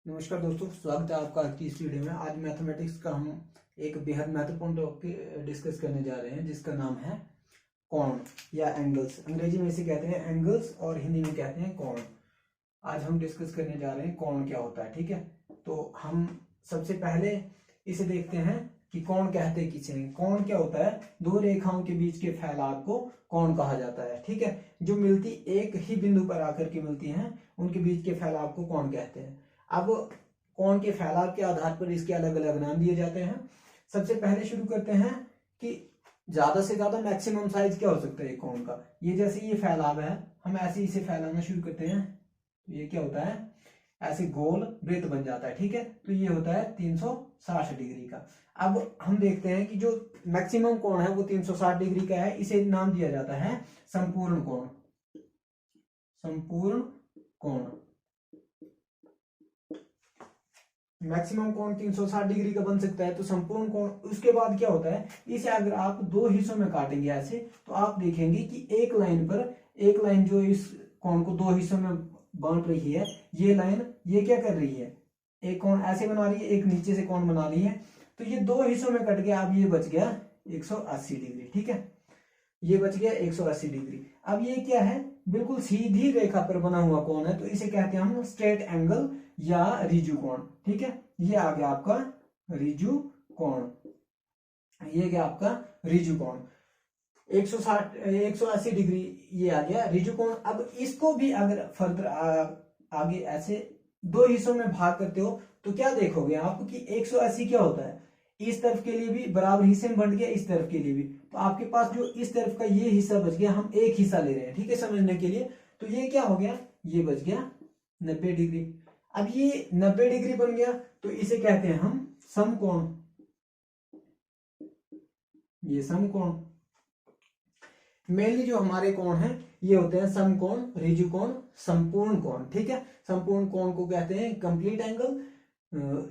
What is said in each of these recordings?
नमस्कार दोस्तों, स्वागत है आपका आज की इस वीडियो में। आज मैथमेटिक्स का हम एक बेहद महत्वपूर्ण टॉपिक डिस्कस करने जा रहे हैं जिसका नाम है कोण या एंगल्स। अंग्रेजी में इसे कहते हैं एंगल्स और हिंदी में कहते हैं कोण। आज हम डिस्कस करने जा रहे हैं कोण क्या होता है। ठीक है, तो हम सबसे पहले इसे देखते हैं कि कोण कहते किसे हैं। कोण क्या होता है? दो रेखाओं के बीच के फैलाव को कोण कहा जाता है। ठीक है, जो मिलती एक ही बिंदु पर आकर के मिलती हैं उनके बीच के फैलाव को कोण कहते हैं। अब कोण के फैलाव के आधार पर इसके अलग अलग नाम दिए जाते हैं। सबसे पहले शुरू करते हैं कि ज्यादा से ज्यादा मैक्सिमम साइज क्या हो सकता है कोण का। ये जैसे ये फैलाव है, हम ऐसे इसे फैलाना शुरू करते हैं तो ये क्या होता है, ऐसे गोल वृत्त बन जाता है। ठीक है, तो ये होता है 360 डिग्री का। अब हम देखते हैं कि जो मैक्सिमम कोण है वो 360 डिग्री का है। इसे नाम दिया जाता है संपूर्ण कोण। संपूर्ण कोण, मैक्सिमम कोण 360 डिग्री का बन सकता है तो संपूर्ण कोण। उसके बाद क्या होता है, इसे अगर आप दो हिस्सों में काटेंगे ऐसे, तो आप देखेंगे कि एक लाइन जो इस कोण को दो हिस्सों में बांट रही है, ये लाइन ये क्या कर रही है, एक कोण ऐसे बना रही है, एक नीचे से कोण बना रही है। तो ये दो हिस्सों में कट गया, अब ये बच गया 180 डिग्री। ठीक है, ये बच गया 180 डिग्री। अब ये क्या है, बिल्कुल सीधी रेखा पर बना हुआ कोण है, तो इसे कहते हैं हम स्ट्रेट एंगल या रिजु कोण। ठीक है, ये आ गया आपका रिजु कोण। ये गया आपका रिजु कोण 180 डिग्री, ये आ गया रिजु कोण। अब इसको भी अगर फर्दर आगे ऐसे दो हिस्सों में भाग करते हो तो क्या देखोगे आप कि 180 क्या होता है, इस तरफ के लिए भी बराबर हिस्से में बंट गया, इस तरफ के लिए भी। तो आपके पास जो इस तरफ का ये हिस्सा बच गया, हम एक हिस्सा ले रहे हैं। ठीक है, समझने के लिए। तो ये क्या हो गया, ये बच गया 90 डिग्री। अब ये 90 डिग्री बन गया तो इसे कहते हैं हम समकोण। ये समकोण। मेनली जो हमारे कोण हैं ये होते हैं समकोण, रिजु कोण, संपूर्ण कोण। ठीक है, संपूर्ण कोण को कहते हैं कंप्लीट एंगल।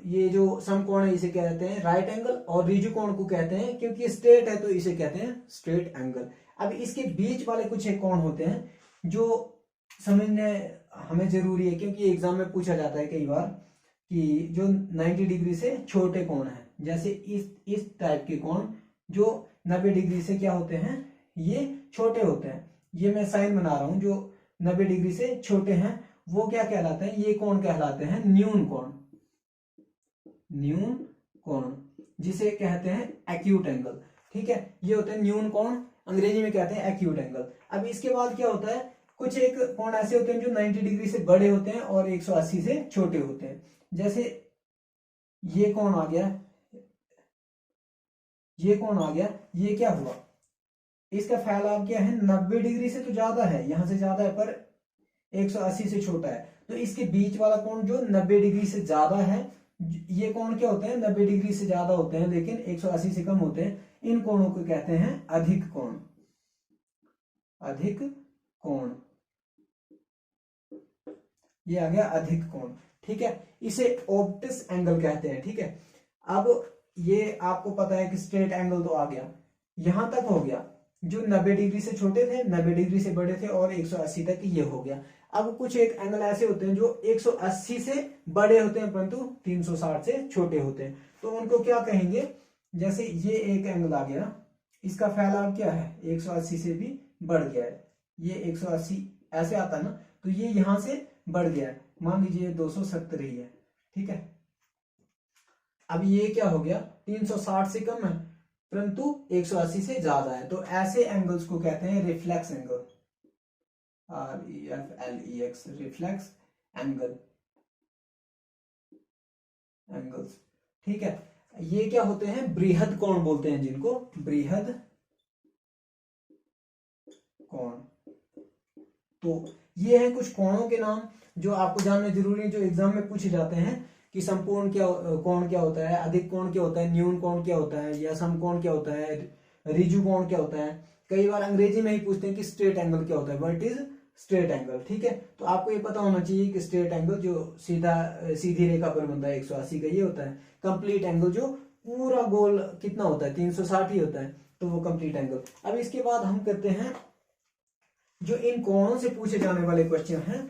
ये जो समकोण है इसे कहते हैं राइट एंगल, और रिजु कोण को कहते हैं, क्योंकि स्ट्रेट है तो इसे कहते हैं स्ट्रेट एंगल। अब इसके बीच वाले कुछ एक कोण होते हैं जो समझने हमें जरूरी है, क्योंकि एग्जाम में पूछा जाता है कई बार कि जो 90 डिग्री से छोटे कोण हैं, जैसे इस टाइप के कोण जो 90 डिग्री से क्या होते हैं, ये छोटे होते हैं। ये मैं साइन बना रहा हूं, जो 90 डिग्री से छोटे हैं वो क्या कहलाते हैं, ये कोण कहलाते हैं न्यून कोण। न्यून कोण जिसे कहते हैं एक्यूट एंगल। ठीक है, ये होते हैं न्यून कोण, अंग्रेजी में कहते हैं एक्यूट एंगल। अब इसके बाद क्या होता है, कुछ एक कोण ऐसे होते हैं जो 90 डिग्री से बड़े होते हैं और 180 से छोटे होते हैं। जैसे ये कोण आ गया, ये कोण आ गया, ये क्या हुआ, इसका फैलाव क्या है, 90 डिग्री से तो ज्यादा है, यहां से ज्यादा है पर 180 से छोटा है। तो इसके बीच वाला कोण जो 90 डिग्री से ज्यादा है, ये कोण क्या होते हैं, 90 डिग्री से ज्यादा होते हैं लेकिन 180 से कम होते हैं। इन कोणों को कहते हैं अधिक कोण। अधिक कोण, ये आ गया अधिक कोण। ठीक है, इसे ऑप्टिस एंगल कहते हैं। ठीक है, अब ये आपको पता है कि स्ट्रेट एंगल तो आ गया, यहां तक हो गया। जो 90 डिग्री से छोटे थे, 90 डिग्री से बड़े थे और 180 तक ये हो गया। अब कुछ एक एंगल ऐसे होते हैं जो 180 से बड़े होते हैं परंतु 360 से छोटे होते हैं, तो उनको क्या कहेंगे। जैसे ये एक एंगल आ गया, इसका फैलाव क्या है, 180 से भी बढ़ गया है। ये 180 ऐसे आता है ना, तो ये यहां से बढ़ गया है, मान लीजिए 270 ही है। ठीक है, अब ये क्या हो गया, 360 से कम है परंतु 180 से ज्यादा है, तो ऐसे एंगल्स को कहते हैं reflex angle. REFLEX, reflex angle, angles. ठीक है, ये क्या होते हैं, बृहद कोण बोलते हैं जिनको, बृहद कोण। तो ये हैं कुछ कोणों के नाम जो आपको जानने जरूरी है, जो एग्जाम में पूछे जाते हैं कि संपूर्ण क्या कोण क्या होता है, अधिक कोण क्या होता है, न्यून कोण क्या होता है, या समकोण क्या होता है, रिजु कोण क्या होता है। कई बार अंग्रेजी में ही पूछते हैं कि स्ट्रेट एंगल क्या होता है, व्हाट इज स्ट्रेट एंगल। ठीक है, तो आपको ये पता होना चाहिए कि स्ट्रेट एंगल जो सीधी रेखा पर बनता है 180 का, ये होता है। कंप्लीट एंगल जो पूरा गोल कितना होता है, 360 ही होता है, तो वो कंप्लीट एंगल। अब इसके बाद हम करते हैं जो इन कोणों से पूछे जाने वाले क्वेश्चन हैं,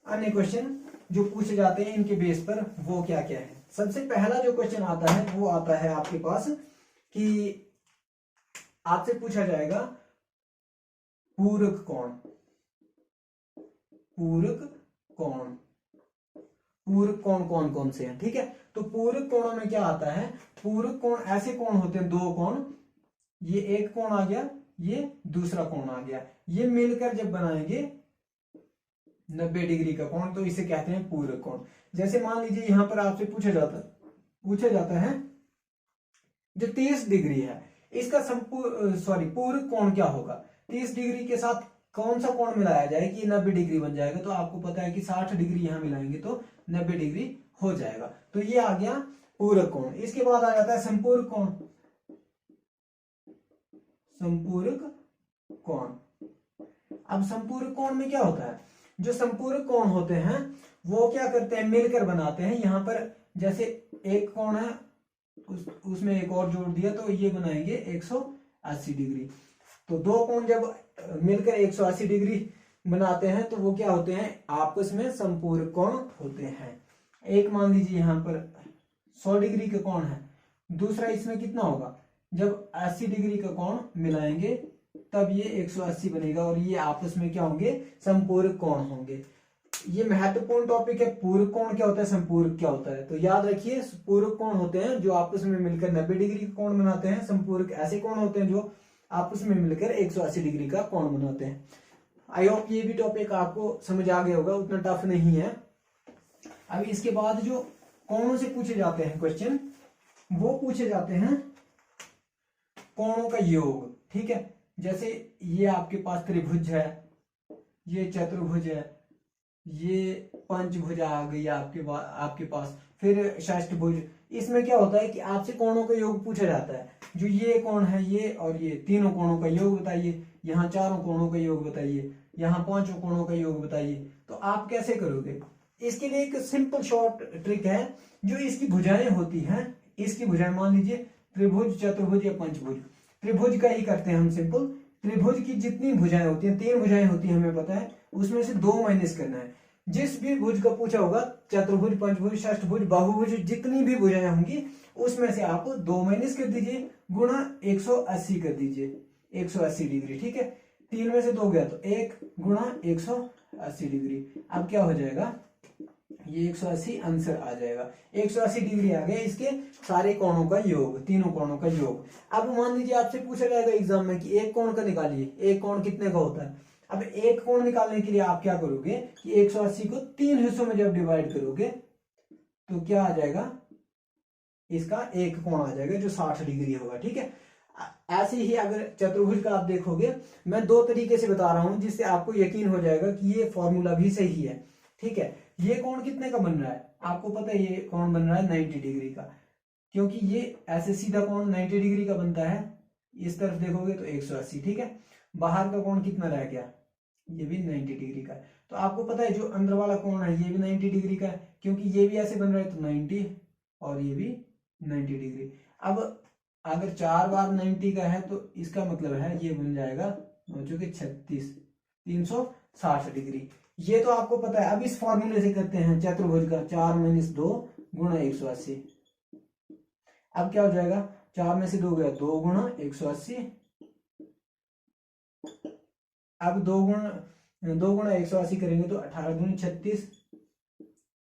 अन्य क्वेश्चन। जो पूछे जाते हैं इनके बेस पर वो क्या क्या है। सबसे पहला जो क्वेश्चन आता है वो आता है आपके पास कि आपसे पूछा जाएगा पूरक कोण। पूरक कोण, पूरक कोण कौन कौन से हैं, ठीक है। तो पूरक कोणों में क्या आता है, पूरक कोण ऐसे कोण होते हैं, दो कोण, ये एक कोण आ गया, ये दूसरा कोण आ गया, ये मिलकर जब बनाएंगे 90 डिग्री का कोण तो इसे कहते हैं पूरक कोण। जैसे मान लीजिए यहां पर आपसे पूछा जाता है जो 30 डिग्री है इसका पूरक कोण क्या होगा। 30 डिग्री के साथ कौन सा कोण मिलाया जाए कि 90 डिग्री बन जाएगा, तो आपको पता है कि 60 डिग्री यहां मिलाएंगे तो 90 डिग्री हो जाएगा। तो ये आ गया पूरक कोण। इसके बाद आ जाता है संपूरक कोण। संपूरक कोण, अब संपूरक कोण में क्या होता है, जो संपूरक कोण होते हैं वो क्या करते हैं, मिलकर बनाते हैं। यहां पर जैसे एक कोण है उसमें एक और जोड़ दिया तो ये बनाएंगे 180 डिग्री। तो दो कोण जब मिलकर 180 डिग्री बनाते हैं तो वो क्या होते हैं, आपस में संपूरक कोण होते हैं। एक मान लीजिए यहां पर 100 डिग्री का कोण है, दूसरा इसमें कितना होगा, जब 80 डिग्री का कोण मिलाएंगे तब ये 180 बनेगा और ये आपस में क्या होंगे, संपूरक कोण होंगे। ये महत्वपूर्ण टॉपिक है, पूरक कोण क्या होता है, संपूरक क्या होता है। तो याद रखिए, पूरक कोण होते हैं जो आपस में मिलकर 90 डिग्री का कोण बनाते हैं, संपूरक ऐसे कोण होते हैं जो आपस में मिलकर 180 डिग्री का कोण बनाते हैं। आई होप ये भी टॉपिक आपको समझ आ गया होगा, उतना टफ नहीं है। अब इसके बाद जो कोणों से पूछे जाते हैं क्वेश्चन, वो पूछे जाते हैं कोणों का योग, ठीक है। जैसे ये आपके पास त्रिभुज है, ये चतुर्भुज है, ये पंचभुज आ गई आपके पास, फिर षष्ठभुज। इसमें क्या होता है कि आपसे कोणों का योग पूछा जाता है, जो ये कोण है ये और ये तीनों कोणों का योग बताइए, यहाँ चारों कोणों का योग बताइए, यहाँ पांचों कोणों का योग बताइए। तो आप कैसे करोगे, इसके लिए एक सिंपल शॉर्ट ट्रिक है। जो इसकी भुजाएं होती हैं, इसकी भुजाएं मान लीजिए त्रिभुज, चतुर्भुज या पंचभुज, त्रिभुज का ही करते हैं हम सिंपल। त्रिभुज की जितनी भुजाएं होती हैं, 3 भुजाएं होती हैं हमें पता है, उसमें से 2 माइनस करना है। जिस भी भुज का पूछा होगा, चतुर्भुज, पंचभुज, षष्ठभुज, बाहुभुज, जितनी भी भुजाएं होंगी उसमें से आप 2 माइनस कर दीजिए, गुणा 180 कर दीजिए, 180 डिग्री, ठीक है। 3 में से 2 गया तो 1 गुणा 180 डिग्री। अब क्या हो जाएगा, ये 180 आंसर आ जाएगा। 180 डिग्री आ गया इसके सारे कोणों का योग, तीनों कोणों का योग। अब मान लीजिए आपसे पूछा जाएगा एग्जाम में कि एक कोण का निकालिए, एक कोण कितने का होता है। अब एक कोण निकालने के लिए आप क्या करोगे कि 180 को 3 हिस्सों में जब डिवाइड करोगे तो क्या आ जाएगा, इसका एक कोण आ जाएगा जो 60 डिग्री होगा, ठीक है। ऐसे ही अगर चतुर्भुज का आप देखोगे, मैं 2 तरीके से बता रहा हूं जिससे आपको यकीन हो जाएगा कि ये फॉर्मूला भी सही है, ठीक है। ये कोण कितने का बन रहा है, आपको पता है ये कोण बन रहा है 90 डिग्री का, क्योंकि ये ऐसे सीधा कोण 90 डिग्री का बनता है। इस तरफ देखोगे तो 180, ठीक है। बाहर का कोण कितना रह गया, ये भी 90 डिग्री का है। तो आपको पता है जो अंदर वाला कोण है ये भी 90 डिग्री का है, क्योंकि ये भी ऐसे बन रहा है तो 90 और ये भी 90 डिग्री। अब अगर 4 बार 90 का है तो इसका मतलब है ये बन जाएगा 36, 360 डिग्री। ये तो आपको पता है। अब इस फॉर्मूले से करते हैं चतुर्भुज का, 4 - 2 गुणा 180। अब क्या हो जाएगा, 4 में से 2 गया, 2 गुणा 180। अब 2 गुणा 180 करेंगे तो 18 दूनी 36,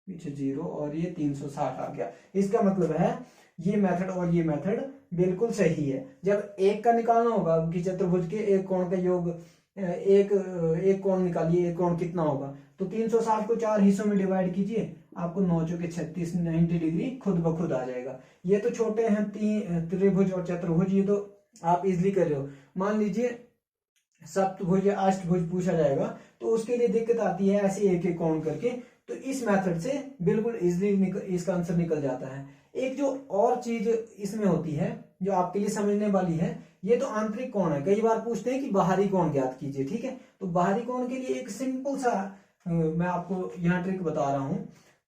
पीछे 0 और ये 360 आ गया। इसका मतलब है ये मेथड और ये मेथड बिल्कुल सही है। जब एक का निकालना होगा कि चतुर्भुज के एक कोण का योग, एक कोण निकालिए, एक कोण कितना होगा, तो 360 को 4 हिस्सों में डिवाइड कीजिए, आपको 9 चौके 36, 90 डिग्री खुद ब खुद आ जाएगा। ये तो छोटे हैं त्रिभुज और चतुर्भुज, ये तो आप इजिली कर रहे हो। मान लीजिए सप्तभुज या अष्टभुज पूछा जाएगा तो उसके लिए दिक्कत आती है ऐसे एक एक कोण करके। तो इस मेथड से बिल्कुल इजिली इसका आंसर निकल जाता है। एक जो और चीज इसमें होती है जो आपके लिए समझने वाली है, ये तो आंतरिक कोण है। कई बार पूछते हैं कि बाहरी कोण ज्ञात कीजिए, ठीक है। तो बाहरी कोण के लिए एक सिंपल सा मैं आपको यहाँ ट्रिक बता रहा हूं।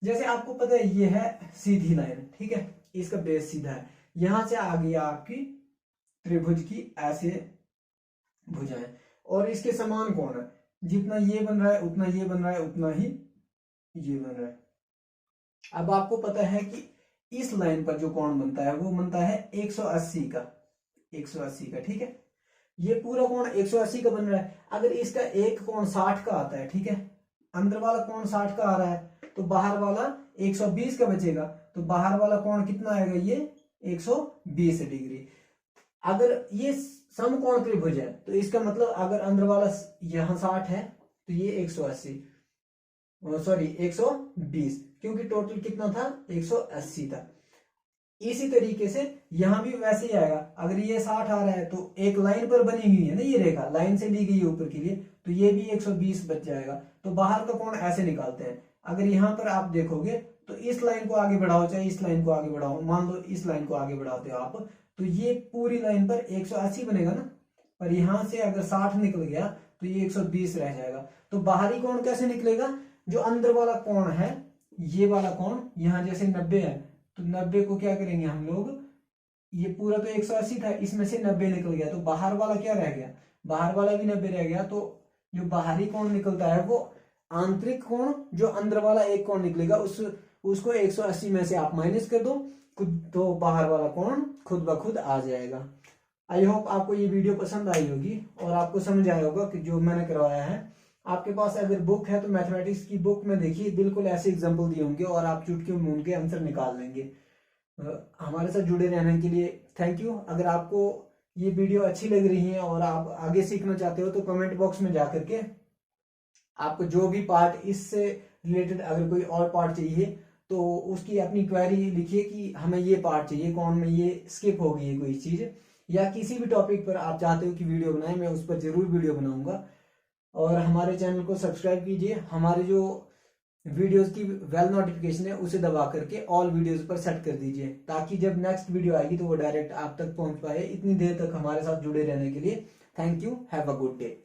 जैसे आपको पता है ये है सीधी लाइन, ठीक है, इसका बेस सीधा है, यहां से आ गई आपकी त्रिभुज की ऐसे भुजाएं और इसके समान कोण है। जितना ये बन रहा है उतना ये बन रहा है, उतना ही ये बन रहा है, अब आपको पता है कि इस लाइन पर जो कोण बनता है वो बनता है 180 का, 180 का, ठीक है। ये पूरा कोण 180 का बन रहा है। अगर इसका एक कोण 60 का आता है, ठीक है, अंदर वाला कोण 60 का आ रहा है तो बाहर वाला 120 का बचेगा, तो बाहर वाला कोण कितना आएगा, ये 120 डिग्री। अगर ये समकोण त्रिभुज है तो इसका मतलब अगर अंदर वाला यहां 60 है तो ये 180, सॉरी 120, क्योंकि टोटल कितना था, 180 था। इसी तरीके से यहां भी वैसे ही आएगा। अगर ये 60 आ रहा है तो एक लाइन पर बनी हुई है ना, ये रेखा लाइन से ली गई है ऊपर के लिए, तो ये भी 120 बच जाएगा। तो बाहर का कोण ऐसे निकालते हैं। अगर यहां पर आप देखोगे तो इस लाइन को आगे बढ़ाओ, चाहे इस लाइन को आगे बढ़ाओ, मान लो इस लाइन को आगे बढ़ाते हो आप, तो ये पूरी लाइन पर 180 बनेगा ना, पर यहां से अगर 60 निकल गया तो ये 120 रह जाएगा। तो बाहरी कोण कैसे निकलेगा, जो अंदर वाला कोण है, ये वाला कोण यहां जैसे 90 है तो 90 को क्या करेंगे हम लोग, ये पूरा तो 180 था, इसमें से 90 निकल गया तो बाहर वाला क्या रह गया, बाहर वाला भी 90 रह गया। तो जो बाहरी कोण निकलता है वो आंतरिक कोण, जो अंदर वाला एक कोण निकलेगा उसको 180 में से आप माइनस कर दो, तो बाहर वाला कोण खुद ब खुद आ जाएगा। आई होप आपको ये वीडियो पसंद आई होगी और आपको समझ आया होगा कि जो मैंने करवाया है। आपके पास अगर बुक है तो मैथमेटिक्स की बुक में देखिए, बिल्कुल ऐसे एग्जाम्पल दिए होंगे और आप चुटकियों में उनके आंसर निकाल लेंगे। हमारे साथ जुड़े रहने के लिए थैंक यू। अगर आपको ये वीडियो अच्छी लग रही है और आप आगे सीखना चाहते हो तो कमेंट बॉक्स में जाकर के आपको जो भी पार्ट इससे रिलेटेड, अगर कोई और पार्ट चाहिए तो उसकी अपनी क्वेरी लिखिए कि हमें ये पार्ट चाहिए, कौन में ये स्किप हो गई है कोई चीज, या किसी भी टॉपिक पर आप चाहते हो कि वीडियो बनाए, मैं उस पर जरूर वीडियो बनाऊंगा। और हमारे चैनल को सब्सक्राइब कीजिए, हमारे जो वीडियोस की बेल नोटिफिकेशन है उसे दबा करके ऑल वीडियोस पर सेट कर दीजिए, ताकि जब नेक्स्ट वीडियो आएगी तो वो डायरेक्ट आप तक पहुंच पाए। इतनी देर तक हमारे साथ जुड़े रहने के लिए thank you, have a good day.